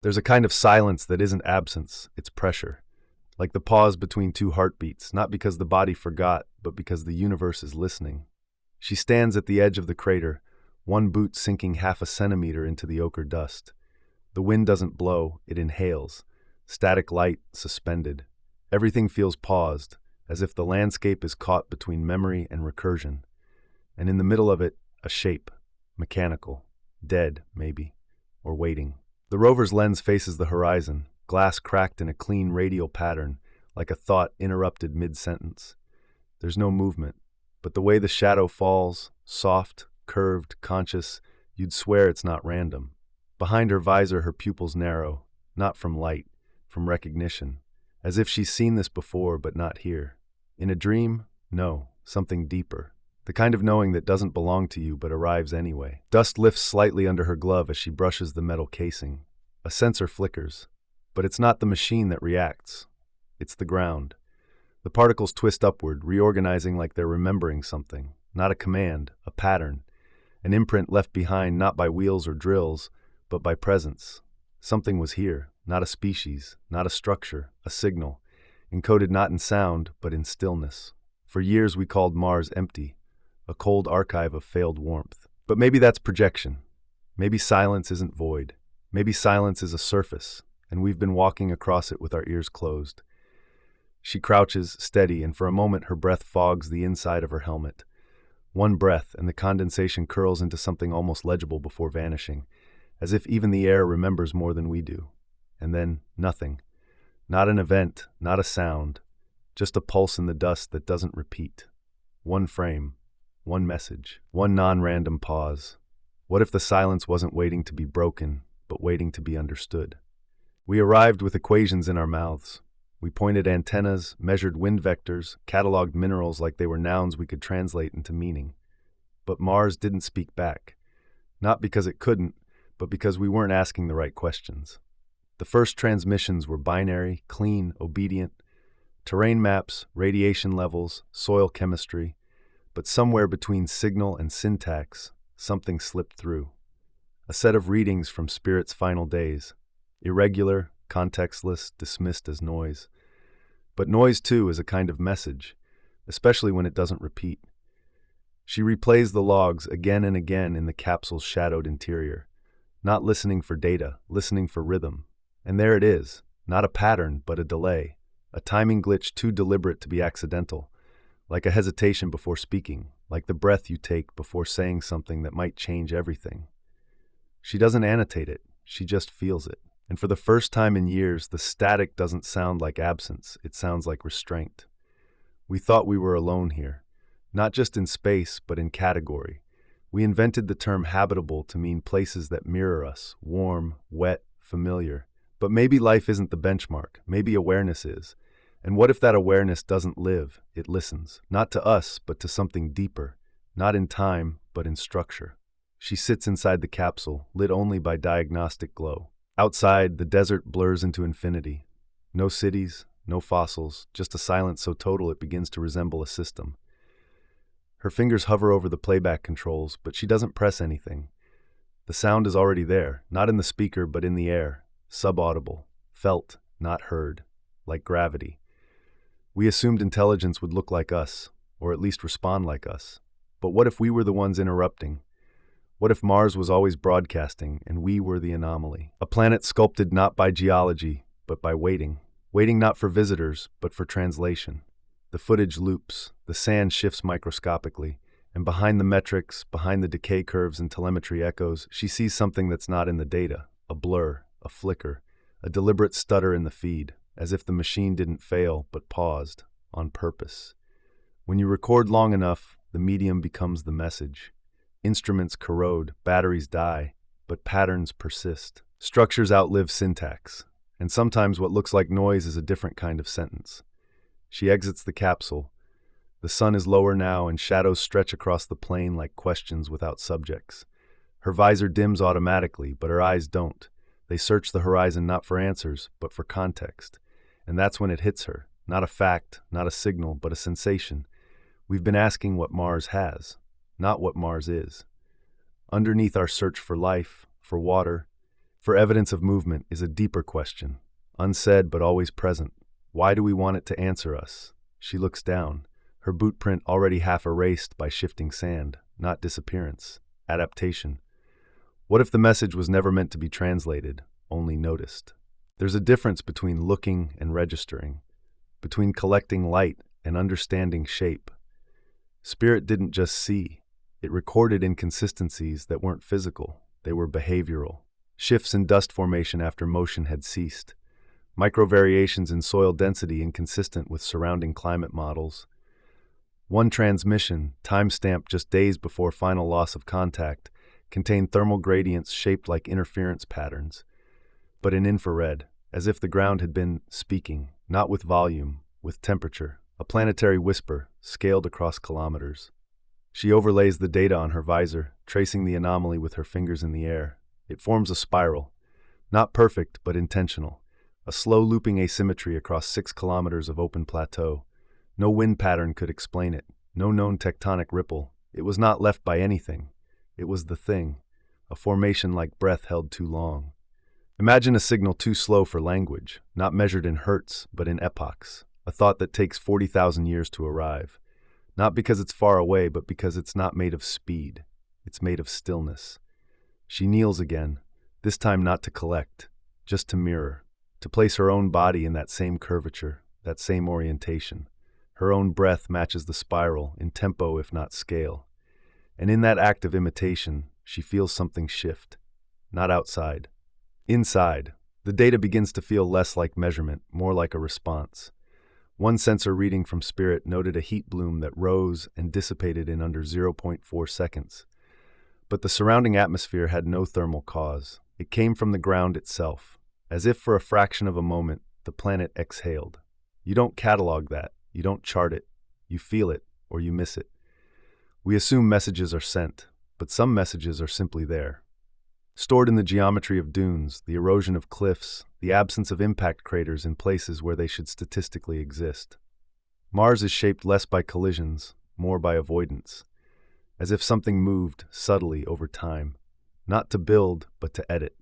There's a kind of silence that isn't absence, it's pressure. Like the pause between two heartbeats, not because the body forgot, but because the universe is listening. She stands at the edge of the crater, one boot sinking half a centimeter into the ochre dust. The wind doesn't blow, it inhales. Static light, suspended. Everything feels paused, as if the landscape is caught between memory and recursion. And in the middle of it, a shape. Mechanical. Dead, maybe. Or waiting. The rover's lens faces the horizon, glass cracked in a clean radial pattern, like a thought interrupted mid-sentence. There's no movement, but the way the shadow falls, soft, curved, conscious, you'd swear it's not random. Behind her visor, her pupils narrow, not from light, from recognition, as if she's seen this before but not here. In a dream? No, something deeper. The kind of knowing that doesn't belong to you but arrives anyway. Dust lifts slightly under her glove as she brushes the metal casing. A sensor flickers, but it's not the machine that reacts. It's the ground. The particles twist upward, reorganizing like they're remembering something. Not a command, a pattern. An imprint left behind not by wheels or drills, but by presence. Something was here, not a species, not a structure, a signal, encoded not in sound, but in stillness. For years we called Mars empty, a cold archive of failed warmth. But maybe that's projection. Maybe silence isn't void. Maybe silence is a surface, and we've been walking across it with our ears closed. She crouches, steady, and for a moment her breath fogs the inside of her helmet. One breath, and the condensation curls into something almost legible before vanishing, as if even the air remembers more than we do. And then, nothing. Not an event, not a sound, just a pulse in the dust that doesn't repeat. One frame, one message, one non-random pause. What if the silence wasn't waiting to be broken, but waiting to be understood? We arrived with equations in our mouths. We pointed antennas, measured wind vectors, cataloged minerals like they were nouns we could translate into meaning. But Mars didn't speak back. Not because it couldn't, but because we weren't asking the right questions. The first transmissions were binary, clean, obedient. Terrain maps, radiation levels, soil chemistry. But somewhere between signal and syntax, something slipped through. A set of readings from Spirit's final days. Irregular, contextless, dismissed as noise. But noise, too, is a kind of message, especially when it doesn't repeat. She replays the logs again and again in the capsule's shadowed interior, not listening for data, listening for rhythm. And there it is, not a pattern, but a delay, a timing glitch too deliberate to be accidental, like a hesitation before speaking, like the breath you take before saying something that might change everything. She doesn't annotate it, she just feels it. And for the first time in years, the static doesn't sound like absence, it sounds like restraint. We thought we were alone here, not just in space, but in category. We invented the term habitable to mean places that mirror us, warm, wet, familiar. But maybe life isn't the benchmark, maybe awareness is. And what if that awareness doesn't live, it listens, not to us, but to something deeper, not in time, but in structure. She sits inside the capsule, lit only by diagnostic glow. Outside, the desert blurs into infinity. No cities, no fossils, just a silence so total it begins to resemble a system. Her fingers hover over the playback controls, but she doesn't press anything. The sound is already there, not in the speaker, but in the air, subaudible, felt, not heard, like gravity. We assumed intelligence would look like us, or at least respond like us. But what if we were the ones interrupting? What if Mars was always broadcasting, and we were the anomaly? A planet sculpted not by geology, but by waiting. Waiting not for visitors, but for translation. The footage loops, the sand shifts microscopically, and behind the metrics, behind the decay curves and telemetry echoes, she sees something that's not in the data, a blur, a flicker, a deliberate stutter in the feed, as if the machine didn't fail, but paused, on purpose. When you record long enough, the medium becomes the message. Instruments corrode, batteries die, but patterns persist. Structures outlive syntax, and sometimes what looks like noise is a different kind of sentence. She exits the capsule. The sun is lower now, and shadows stretch across the plain like questions without subjects. Her visor dims automatically, but her eyes don't. They search the horizon not for answers, but for context. And that's when it hits her. Not a fact, not a signal, but a sensation. We've been asking what Mars has, not what Mars is. Underneath our search for life, for water, for evidence of movement is a deeper question, unsaid but always present. Why do we want it to answer us? She looks down, her boot print already half erased by shifting sand, not disappearance, adaptation. What if the message was never meant to be translated, only noticed? There's a difference between looking and registering, between collecting light and understanding shape. Spirit didn't just see, it recorded inconsistencies that weren't physical, they were behavioral. Shifts in dust formation after motion had ceased, micro-variations in soil density inconsistent with surrounding climate models. One transmission, time-stamped just days before final loss of contact, contained thermal gradients shaped like interference patterns, but in infrared, as if the ground had been speaking, not with volume, with temperature, a planetary whisper, scaled across kilometers. She overlays the data on her visor, tracing the anomaly with her fingers in the air. It forms a spiral, not perfect but intentional, a slow looping asymmetry across 6 kilometers of open plateau. No wind pattern could explain it, no known tectonic ripple. It was not left by anything. It was the thing, a formation like breath held too long. Imagine a signal too slow for language, not measured in hertz, but in epochs, a thought that takes 40,000 years to arrive. Not because it's far away, but because it's not made of speed. It's made of stillness. She kneels again, this time not to collect, just to mirror, to place her own body in that same curvature, that same orientation. Her own breath matches the spiral, in tempo if not scale. And in that act of imitation, she feels something shift. Not outside. Inside, the data begins to feel less like measurement, more like a response. One sensor reading from Spirit noted a heat bloom that rose and dissipated in under 0.4 seconds. But the surrounding atmosphere had no thermal cause. It came from the ground itself. As if for a fraction of a moment, the planet exhaled. You don't catalog that. You don't chart it. You feel it, or you miss it. We assume messages are sent, but some messages are simply there. Stored in the geometry of dunes, the erosion of cliffs, the absence of impact craters in places where they should statistically exist. Mars is shaped less by collisions, more by avoidance, as if something moved subtly over time, not to build, but to edit.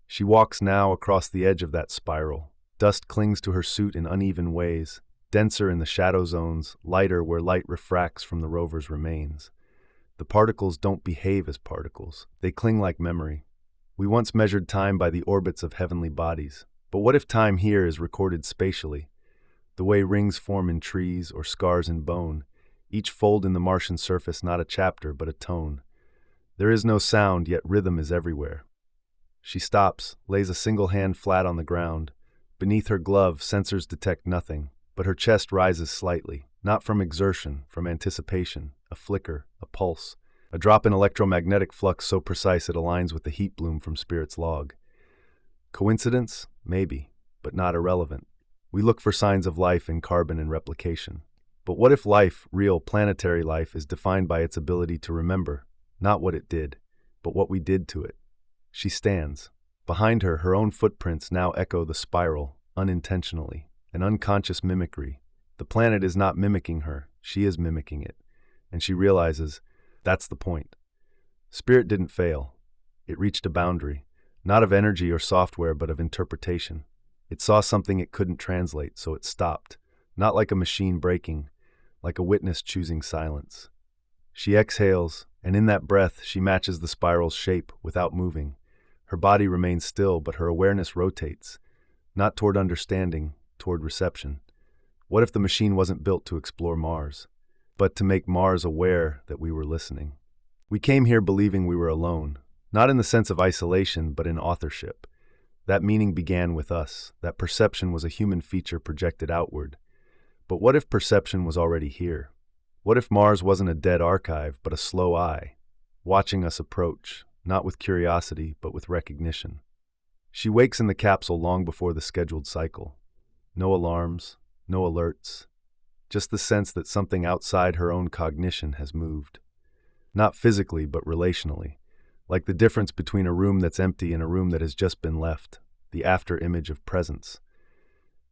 She walks now across the edge of that spiral. Dust clings to her suit in uneven ways, denser in the shadow zones, lighter where light refracts from the rover's remains. The particles don't behave as particles. They cling like memory. We once measured time by the orbits of heavenly bodies. But what if time here is recorded spatially? The way rings form in trees or scars in bone, each fold in the Martian surface not a chapter but a tone. There is no sound, yet rhythm is everywhere. She stops, lays a single hand flat on the ground. Beneath her glove, sensors detect nothing, but her chest rises slightly, not from exertion, from anticipation, a flicker, a pulse, a drop in electromagnetic flux so precise it aligns with the heat bloom from Spirit's log. Coincidence? Maybe, but not irrelevant. We look for signs of life in carbon and replication. But what if life, real planetary life, is defined by its ability to remember, not what it did, but what we did to it? She stands. Behind her, her own footprints now echo the spiral, unintentionally, an unconscious mimicry. The planet is not mimicking her, she is mimicking it. And she realizes, that's the point. Spirit didn't fail. It reached a boundary, not of energy or software, but of interpretation. It saw something it couldn't translate, so it stopped, not like a machine breaking, like a witness choosing silence. She exhales, and in that breath, she matches the spiral's shape without moving. Her body remains still, but her awareness rotates, not toward understanding, toward reception. What if the machine wasn't built to explore Mars, but to make Mars aware that we were listening? We came here believing we were alone, not in the sense of isolation, but in authorship. That meaning began with us, that perception was a human feature projected outward. But what if perception was already here? What if Mars wasn't a dead archive, but a slow eye, watching us approach, not with curiosity, but with recognition? She wakes in the capsule long before the scheduled cycle. No alarms, no alerts, just the sense that something outside her own cognition has moved. Not physically, but relationally, like the difference between a room that's empty and a room that has just been left, the after image of presence.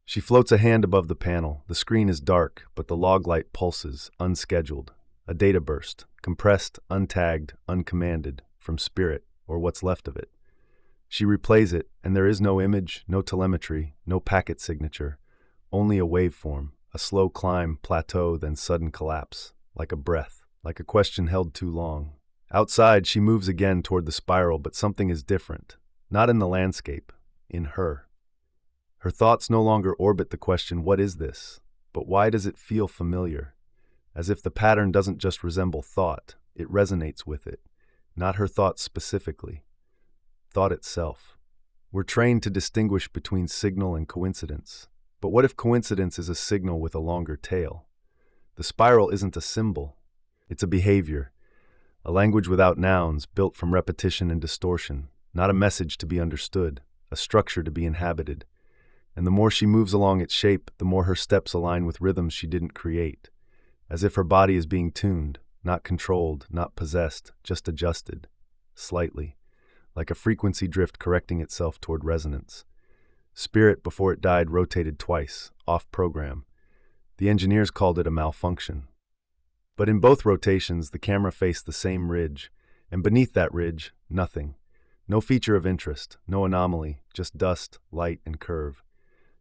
She floats a hand above the panel. The screen is dark, but the log light pulses, unscheduled. A data burst, compressed, untagged, uncommanded, from Spirit, or what's left of it. She replays it, and there is no image, no telemetry, no packet signature, only a waveform, a slow climb, plateau, then sudden collapse, like a breath, like a question held too long. Outside, she moves again toward the spiral, but something is different. Not in the landscape, in her. Her thoughts no longer orbit the question, what is this? But why does it feel familiar? As if the pattern doesn't just resemble thought, it resonates with it. Not her thoughts specifically. Thought itself. We're trained to distinguish between signal and coincidence. But what if coincidence is a signal with a longer tail? The spiral isn't a symbol. It's a behavior. A language without nouns, built from repetition and distortion. Not a message to be understood, a structure to be inhabited. And the more she moves along its shape, the more her steps align with rhythms she didn't create. As if her body is being tuned, not controlled, not possessed, just adjusted. Slightly. Like a frequency drift correcting itself toward resonance. Spirit, before it died, rotated twice, off program. The engineers called it a malfunction. But in both rotations, the camera faced the same ridge, and beneath that ridge, nothing. No feature of interest, no anomaly, just dust, light, and curve.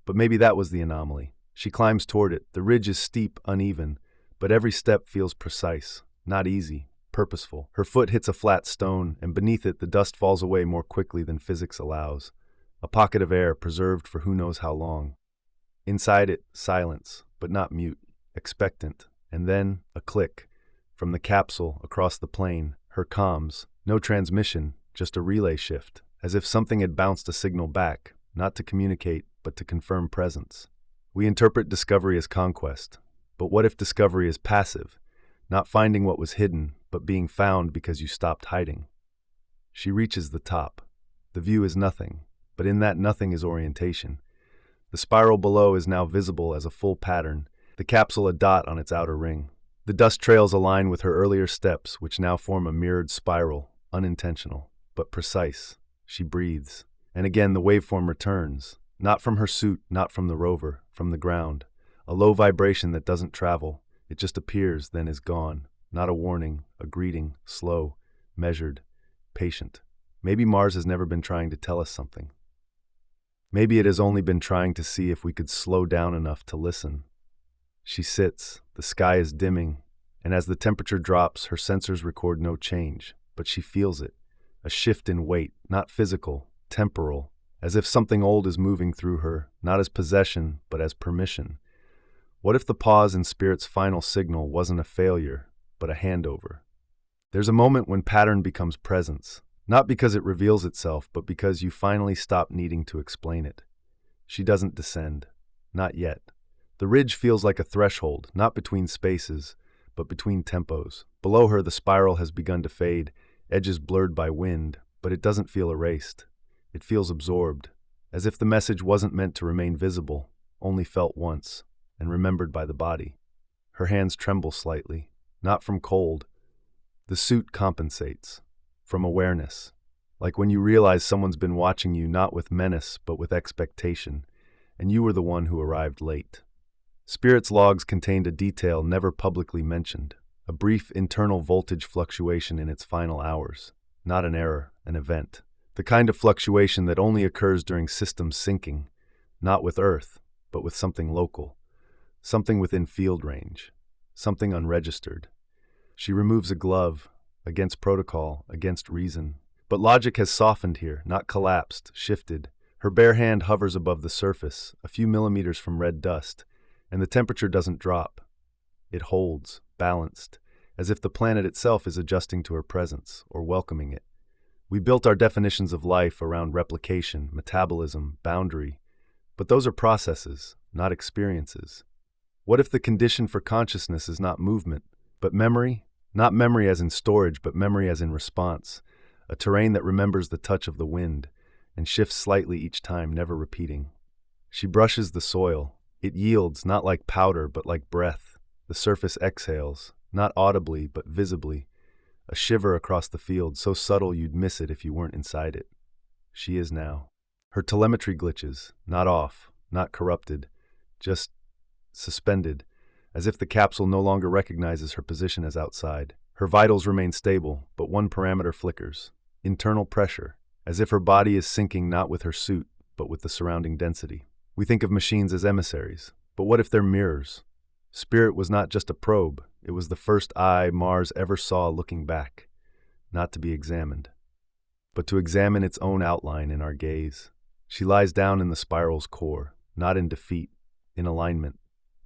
But maybe that was the anomaly. She climbs toward it. The ridge is steep, uneven, but every step feels precise, not easy, purposeful. Her foot hits a flat stone, and beneath it, the dust falls away more quickly than physics allows. A pocket of air preserved for who knows how long. Inside it, silence, but not mute, expectant. And then, a click. From the capsule, across the plane, her comms. No transmission, just a relay shift, as if something had bounced a signal back, not to communicate, but to confirm presence. We interpret discovery as conquest. But what if discovery is passive? Not finding what was hidden, but being found because you stopped hiding. She reaches the top. The view is nothing, but in that nothing is orientation. The spiral below is now visible as a full pattern, the capsule a dot on its outer ring. The dust trails align with her earlier steps, which now form a mirrored spiral, unintentional, but precise. She breathes. And again the waveform returns, not from her suit, not from the rover, from the ground. A low vibration that doesn't travel. It just appears, then is gone. Not a warning, a greeting, slow, measured, patient. Maybe Mars has never been trying to tell us something. Maybe it has only been trying to see if we could slow down enough to listen. She sits, the sky is dimming, and as the temperature drops, her sensors record no change, but she feels it. A shift in weight, not physical, temporal, as if something old is moving through her, not as possession, but as permission. What if the pause in Spirit's final signal wasn't a failure, but a handover? There's a moment when pattern becomes presence, not because it reveals itself, but because you finally stop needing to explain it. She doesn't descend. Not yet. The ridge feels like a threshold, not between spaces, but between tempos. Below her, the spiral has begun to fade, edges blurred by wind, but it doesn't feel erased. It feels absorbed, as if the message wasn't meant to remain visible, only felt once, and remembered by the body. Her hands tremble slightly, not from cold. The suit compensates, from awareness, like when you realize someone's been watching you not with menace but with expectation, and you were the one who arrived late. Spirit's logs contained a detail never publicly mentioned, a brief internal voltage fluctuation in its final hours, not an error, an event. The kind of fluctuation that only occurs during systems syncing, not with Earth, but with something local, something within field range, something unregistered. She removes a glove, against protocol, against reason. But logic has softened here, not collapsed, shifted. Her bare hand hovers above the surface, a few millimeters from red dust, and the temperature doesn't drop. It holds, balanced, as if the planet itself is adjusting to her presence, or welcoming it. We built our definitions of life around replication, metabolism, boundary, but those are processes, not experiences. What if the condition for consciousness is not movement, but memory? Not memory as in storage, but memory as in response, a terrain that remembers the touch of the wind and shifts slightly each time, never repeating. She brushes the soil. It yields, not like powder, but like breath. The surface exhales, not audibly, but visibly. A shiver across the field, so subtle you'd miss it if you weren't inside it. She is now. Her telemetry glitches, not off, not corrupted, just suspended, as if the capsule no longer recognizes her position as outside. Her vitals remain stable, but one parameter flickers. Internal pressure. as if her body is syncing not with her suit, but with the surrounding density. We think of machines as emissaries, but what if they're mirrors? Spirit was not just a probe, it was the first eye Mars ever saw looking back, not to be examined, but to examine its own outline in our gaze. She lies down in the spiral's core, not in defeat, in alignment.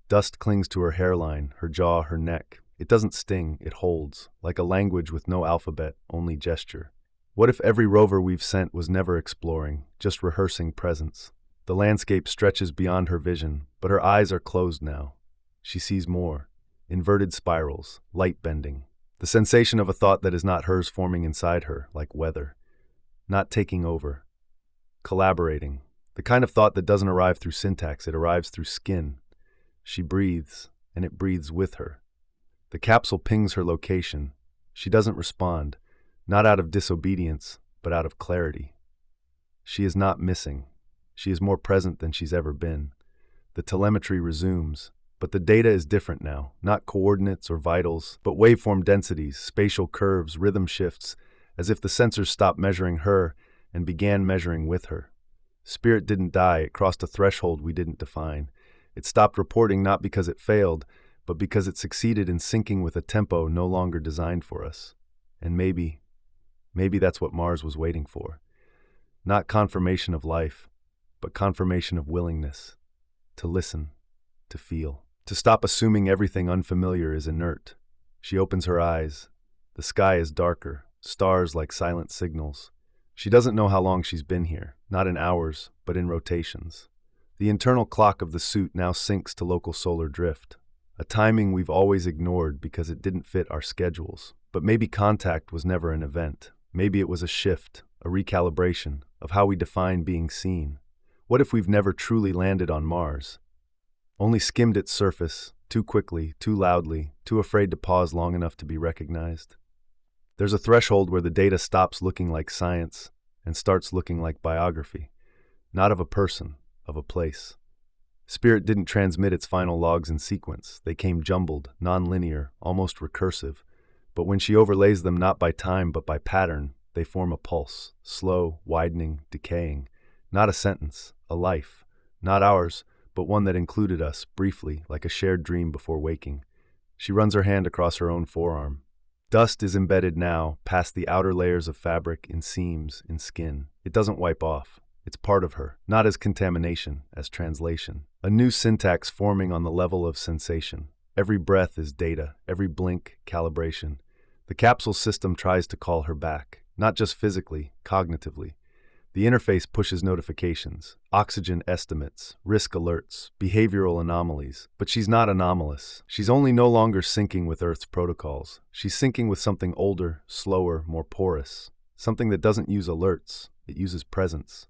Dust clings to her hairline, her jaw, her neck. It doesn't sting, it holds, like a language with no alphabet, only gesture. What if every rover we've sent was never exploring, just rehearsing presence? The landscape stretches beyond her vision, but her eyes are closed now. She sees more. Inverted spirals, light bending. The sensation of a thought that is not hers forming inside her, like weather. Not taking over. Collaborating. The kind of thought that doesn't arrive through syntax, it arrives through skin. She breathes, and it breathes with her. The capsule pings her location. She doesn't respond, not out of disobedience, but out of clarity. She is not missing. She is more present than she's ever been. The telemetry resumes, but the data is different now, not coordinates or vitals, but waveform densities, spatial curves, rhythm shifts, as if the sensors stopped measuring her and began measuring with her. Spirit didn't die, it crossed a threshold we didn't define. It stopped reporting not because it failed, but because it succeeded in syncing with a tempo no longer designed for us. And maybe that's what Mars was waiting for. Not confirmation of life, but confirmation of willingness. To listen, to feel, to stop assuming everything unfamiliar is inert. She opens her eyes. The sky is darker, stars like silent signals. She doesn't know how long she's been here, not in hours, but in rotations. The internal clock of the suit now syncs to local solar drift, a timing we've always ignored because it didn't fit our schedules. But maybe contact was never an event. Maybe it was a shift, a recalibration of how we define being seen. What if we've never truly landed on Mars? Only skimmed its surface, too quickly, too loudly, too afraid to pause long enough to be recognized? There's a threshold where the data stops looking like science and starts looking like biography, not of a person, of a place. Spirit didn't transmit its final logs in sequence. They came jumbled, non-linear, almost recursive. But when she overlays them not by time but by pattern, they form a pulse, slow, widening, decaying. Not a sentence, a life. Not ours, but one that included us, briefly, like a shared dream before waking. She runs her hand across her own forearm. Dust is embedded now, past the outer layers of fabric, in seams, in skin. It doesn't wipe off. It's part of her, not as contamination, as translation. A new syntax forming on the level of sensation. Every breath is data, every blink, calibration. The capsule system tries to call her back, not just physically, cognitively. The interface pushes notifications, oxygen estimates, risk alerts, behavioral anomalies. But she's not anomalous. She's only no longer syncing with Earth's protocols. She's syncing with something older, slower, more porous. Something that doesn't use alerts, it uses presence.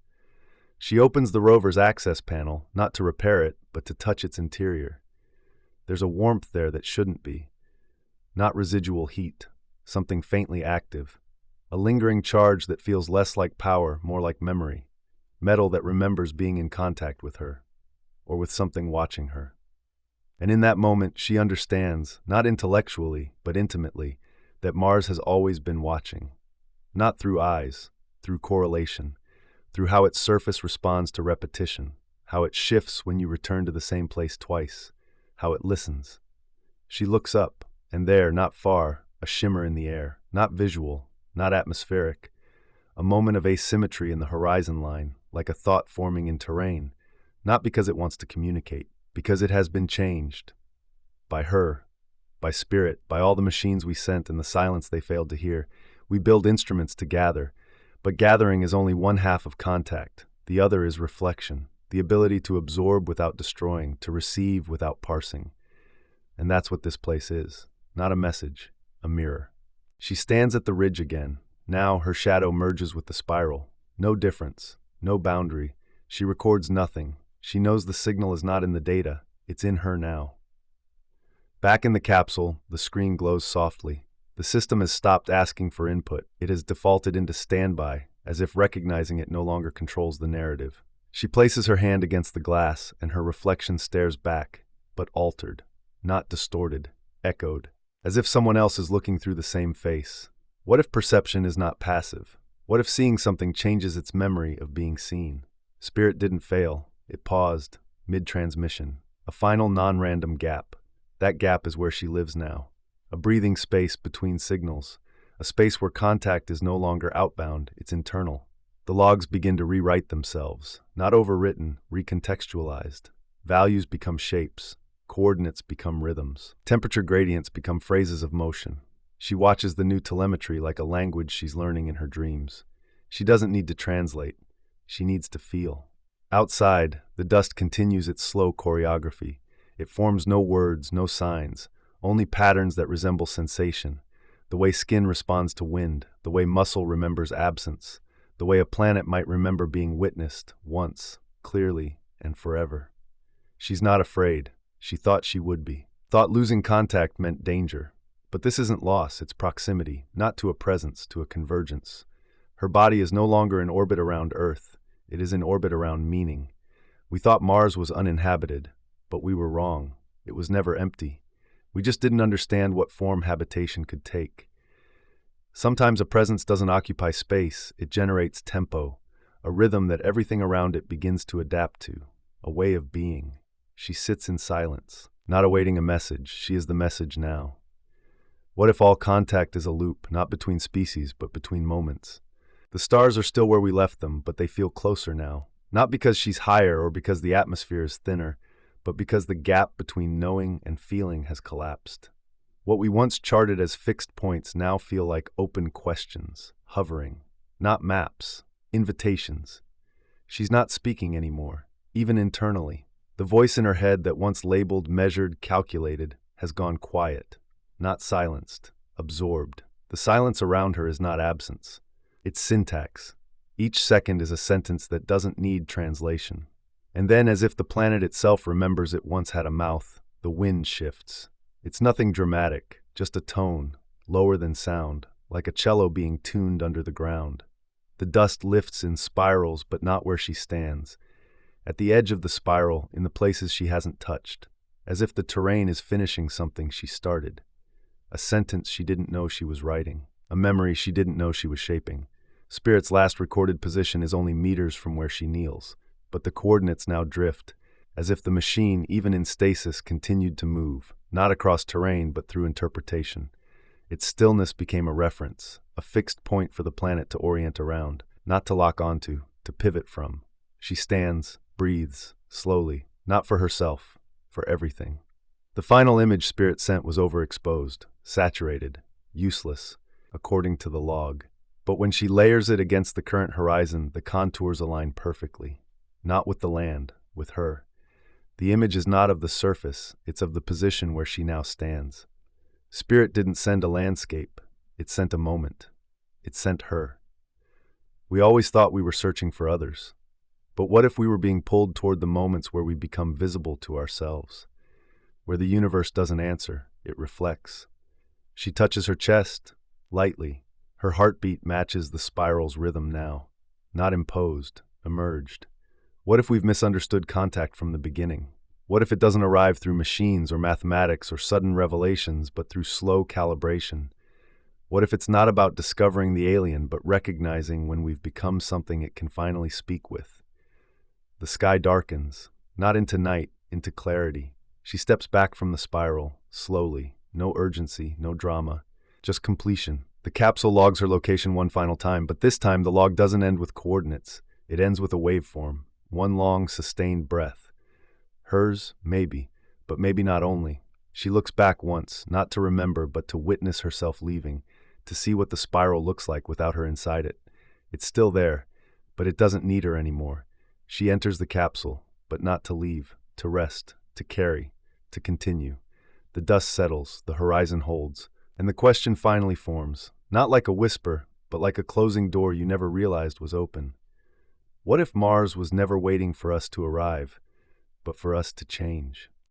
She opens the rover's access panel, not to repair it, but to touch its interior. There's a warmth there that shouldn't be. Not residual heat, something faintly active. A lingering charge that feels less like power, more like memory. Metal that remembers being in contact with her, or with something watching her. And in that moment, she understands, not intellectually, but intimately, that Mars has always been watching. Not through eyes, through correlation, through how its surface responds to repetition, how it shifts when you return to the same place twice, how it listens. She looks up, and there, not far, a shimmer in the air, not visual, not atmospheric, a moment of asymmetry in the horizon line, like a thought forming in terrain, not because it wants to communicate, because it has been changed. By her, by spirit, by all the machines we sent and the silence they failed to hear. We build instruments to gather, but gathering is only one half of contact. The other is reflection, the ability to absorb without destroying, to receive without parsing. And that's what this place is, not a message, a mirror. She stands at the ridge again. Now her shadow merges with the spiral. No difference, no boundary. She records nothing. She knows the signal is not in the data. It's in her now. Back in the capsule, the screen glows softly. The system has stopped asking for input. It has defaulted into standby, as if recognizing it no longer controls the narrative. She places her hand against the glass, and her reflection stares back, but altered, not distorted, echoed, as if someone else is looking through the same face. What if perception is not passive? What if seeing something changes its memory of being seen? Spirit didn't fail. It paused, mid-transmission. A final non-random gap. That gap is where she lives now. A breathing space between signals. A space where contact is no longer outbound, it's internal. The logs begin to rewrite themselves. Not overwritten, recontextualized. Values become shapes. Coordinates become rhythms. Temperature gradients become phrases of motion. She watches the new telemetry like a language she's learning in her dreams. She doesn't need to translate. She needs to feel. Outside, the dust continues its slow choreography. It forms no words, no signs, only patterns that resemble sensation. The way skin responds to wind, the way muscle remembers absence, the way a planet might remember being witnessed once, clearly, and forever. She's not afraid. She thought she would be. Thought losing contact meant danger. But this isn't loss, it's proximity, not to a presence, to a convergence. Her body is no longer in orbit around Earth. It is in orbit around meaning. We thought Mars was uninhabited, but we were wrong. It was never empty. We just didn't understand what form habitation could take. Sometimes a presence doesn't occupy space, it generates tempo, a rhythm that everything around it begins to adapt to, a way of being. She sits in silence, not awaiting a message. She is the message now. What if all contact is a loop, not between species, but between moments? The stars are still where we left them, but they feel closer now. Not because she's higher or because the atmosphere is thinner, but because the gap between knowing and feeling has collapsed. What we once charted as fixed points now feel like open questions, hovering. Not maps, invitations. She's not speaking anymore, even internally. The voice in her head that once labeled, measured, calculated, has gone quiet. Not silenced, absorbed. The silence around her is not absence. It's syntax. Each second is a sentence that doesn't need translation. And then, as if the planet itself remembers it once had a mouth, the wind shifts. It's nothing dramatic, just a tone, lower than sound, like a cello being tuned under the ground. The dust lifts in spirals, but not where she stands. At the edge of the spiral, in the places she hasn't touched, as if the terrain is finishing something she started. A sentence she didn't know she was writing, a memory she didn't know she was shaping. Spirit's last recorded position is only meters from where she kneels, but the coordinates now drift, as if the machine, even in stasis, continued to move, not across terrain but through interpretation. Its stillness became a reference, a fixed point for the planet to orient around, not to lock onto, to pivot from. She stands, breathes, slowly, not for herself, for everything. The final image Spirit sent was overexposed, saturated, useless, according to the log. But when she layers it against the current horizon, the contours align perfectly. Not with the land, with her. The image is not of the surface, it's of the position where she now stands. Spirit didn't send a landscape, it sent a moment. It sent her. We always thought we were searching for others. But what if we were being pulled toward the moments where we become visible to ourselves? Where the universe doesn't answer, it reflects. She touches her chest, lightly. Her heartbeat matches the spiral's rhythm now. Not imposed, emerged. What if we've misunderstood contact from the beginning? What if it doesn't arrive through machines or mathematics or sudden revelations, but through slow calibration? What if it's not about discovering the alien, but recognizing when we've become something it can finally speak with? The sky darkens, not into night, into clarity. She steps back from the spiral, slowly. No urgency, no drama, just completion. The capsule logs her location one final time, but this time the log doesn't end with coordinates. It ends with a waveform, one long, sustained breath. Hers, maybe, but maybe not only. She looks back once, not to remember, but to witness herself leaving, to see what the spiral looks like without her inside it. It's still there, but it doesn't need her anymore. She enters the capsule, but not to leave, to rest, to carry, to continue. The dust settles, the horizon holds, and the question finally forms, not like a whisper, but like a closing door you never realized was open. What if Mars was never waiting for us to arrive, but for us to change?